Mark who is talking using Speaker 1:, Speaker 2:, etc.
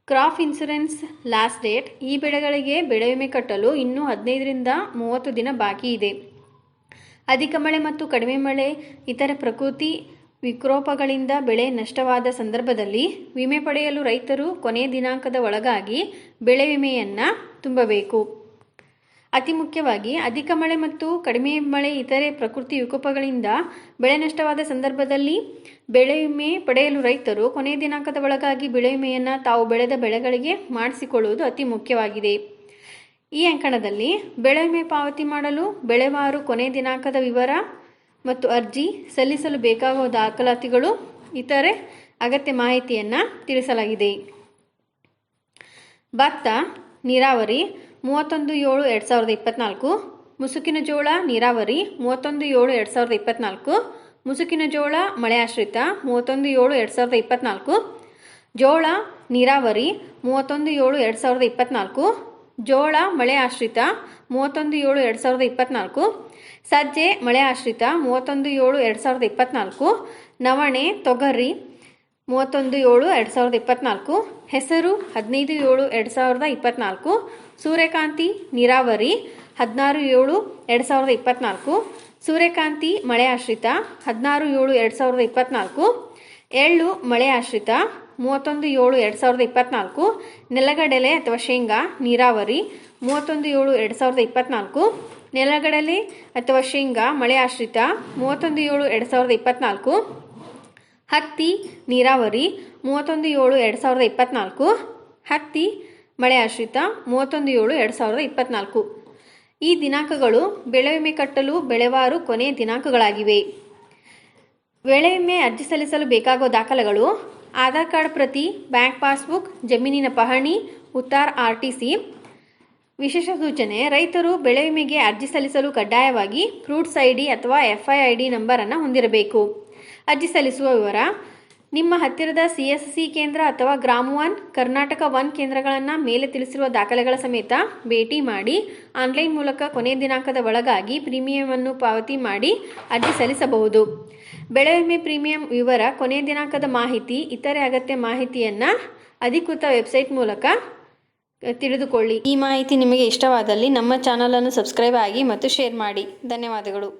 Speaker 1: Crop insurance last date. ಈ ಬೆಳೆಗಳಿಗೆ ಬೆಳೆ ವಿಮೆ ಕಟ್ಟಲು ಇನ್ನೂ 15ರಿಂದ 30 ದಿನ ಬಾಕಿ ಇದೆ. ಅಧಿಕ ಮಳೆ ಮತ್ತು ಕಡಿಮೆ ಮಳೆ, ಇತರೆ ಪ್ರಕೃತಿ ವಿಕೋಪಗಳಿಂದ ಬೆಳೆ ನಷ್ಟವಾದ ಸಂದರ್ಭದಲ್ಲಿ ವಿಮೆ ಪಡೆಯಲು ರೈತರು ಕೊನೆಯ ದಿನಾಂಕದ ಒಳಗಾಗಿ ಬೆಳೆ ವಿಮೆಯನ್ನು ತುಂಬಬೇಕು. ಅತಿ ಮುಖ್ಯವಾಗಿ ಅಧಿಕ ಮಳೆ ಮತ್ತು ಕಡಿಮೆ ಮಳೆ, ಇತರೆ ಪ್ರಕೃತಿ ವಿಕೋಪಗಳಿಂದ ಬೆಳೆ ನಷ್ಟವಾದ ಸಂದರ್ಭದಲ್ಲಿ ಬೆಳೆ ವಿಮೆ ಪಡೆಯಲು ರೈತರು ಕೊನೆಯ ದಿನಾಂಕದ ಒಳಗಾಗಿ ಬೆಳೆ ವಿಮೆಯನ್ನು ತಾವು ಬೆಳೆದ ಬೆಳೆಗಳಿಗೆ ಮಾಡಿಸಿಕೊಳ್ಳುವುದು ಅತಿ ಮುಖ್ಯವಾಗಿದೆ. ಈ ಅಂಕಣದಲ್ಲಿ ಬೆಳೆ ವಿಮೆ ಪಾವತಿ ಮಾಡಲು ಬೆಳೆವಾರು ಕೊನೆಯ ದಿನಾಂಕದ ವಿವರ ಮತ್ತು ಅರ್ಜಿ ಸಲ್ಲಿಸಲು ಬೇಕಾಗುವ ದಾಖಲಾತಿಗಳು, ಇತರೆ ಅಗತ್ಯ ಮಾಹಿತಿಯನ್ನು ತಿಳಿಸಲಾಗಿದೆ. ಭತ್ತ ನೀರಾವರಿ 31/7/2024, ಮುಸುಕಿನ ಜೋಳ ನೀರಾವರಿ 31/7/2024, ಮುಸುಕಿನ ಜೋಳ ಮಳೆ ಆಶ್ರಿತ 31/7/2024, ಜೋಳ ನೀರಾವರಿ 31/7/2024, ಜೋಳ ಮಳೆ ಆಶ್ರಿತ 31/7/2024, ಸಜ್ಜೆ ಮಳೆ ಆಶ್ರಿತ 31/7/2024, ನವಣೆ ತೊಗರಿ 31/7/2024, ಹೆಸರು 15/7/2024, ಸೂರ್ಯಕಾಂತಿ ನೀರಾವರಿ 16/7/2024, ಸೂರ್ಯಕಾಂತಿ ಮಳೆ ಆಶ್ರಿತ 16/7/2024, ಎಳ್ಳು ಮಳೆ ಆಶ್ರಿತ 31/7/2024, ನೆಲಗಡಲೆ ಅಥವಾ ಶೇಂಗಾ ನೀರಾವರಿ 31/7/2024, ನೆಲಗಡಲೆ ಅಥವಾ ಶೇಂಗಾ ಮಳೆ ಆಶ್ರಿತ 31/7/2024, ಹತ್ತಿ ನೀರಾವರಿ 31/7/2024, ಹತ್ತಿ ಮಳೆ ಆಶ್ರಿತ 31/7/2024. ಈ ದಿನಾಂಕಗಳು ಬೆಳೆ ವಿಮೆ ಕಟ್ಟಲು ಬೆಳೆವಾರು ಕೊನೆಯ ದಿನಾಂಕಗಳಾಗಿವೆ. ಬೆಳೆ ವಿಮೆ ಅರ್ಜಿ ಸಲ್ಲಿಸಲು ಬೇಕಾಗುವ ದಾಖಲೆಗಳು: ಆಧಾರ್ ಕಾರ್ಡ್ ಪ್ರತಿ, ಬ್ಯಾಂಕ್ ಪಾಸ್ಬುಕ್, ಜಮೀನಿನ ಪಹಣಿ, ಉತ್ತಾರ RTC. ವಿಶೇಷ ಸೂಚನೆ: ರೈತರು ಬೆಳೆ ವಿಮೆಗೆ ಅರ್ಜಿ ಸಲ್ಲಿಸಲು ಕಡ್ಡಾಯವಾಗಿ ಫ್ರೂಟ್ಸ್ ID ಅಥವಾ FIID ನಂಬರನ್ನು ಹೊಂದಿರಬೇಕು. ಅರ್ಜಿ ಸಲ್ಲಿಸುವ ವಿವರ: ನಿಮ್ಮ ಹತ್ತಿರದ CSC ಕೇಂದ್ರ ಅಥವಾ ಗ್ರಾಮ 1, ಕರ್ನಾಟಕ 1 ಕೇಂದ್ರಗಳನ್ನು ಮೇಲೆ ತಿಳಿಸಿರುವ ದಾಖಲೆಗಳ ಸಮೇತ ಭೇಟಿ ಮಾಡಿ ಆನ್ಲೈನ್ ಮೂಲಕ ಕೊನೆಯ ದಿನಾಂಕದ ಒಳಗಾಗಿ ಪ್ರೀಮಿಯಮನ್ನು ಪಾವತಿ ಮಾಡಿ ಅರ್ಜಿ ಸಲ್ಲಿಸಬಹುದು. ಬೆಳೆ ವಿಮೆ ಪ್ರೀಮಿಯಂ ವಿವರ, ಕೊನೆಯ ದಿನಾಂಕದ ಮಾಹಿತಿ, ಇತರೆ ಅಗತ್ಯ ಮಾಹಿತಿಯನ್ನು ಅಧಿಕೃತ ವೆಬ್ಸೈಟ್ ಮೂಲಕ ತಿಳಿದುಕೊಳ್ಳಿ. ಈ ಮಾಹಿತಿ ನಿಮಗೆ ಇಷ್ಟವಾದಲ್ಲಿ ನಮ್ಮ ಚಾನಲನ್ನು ಸಬ್ಸ್ಕ್ರೈಬ್ ಆಗಿ ಮತ್ತು ಶೇರ್ ಮಾಡಿ. ಧನ್ಯವಾದಗಳು.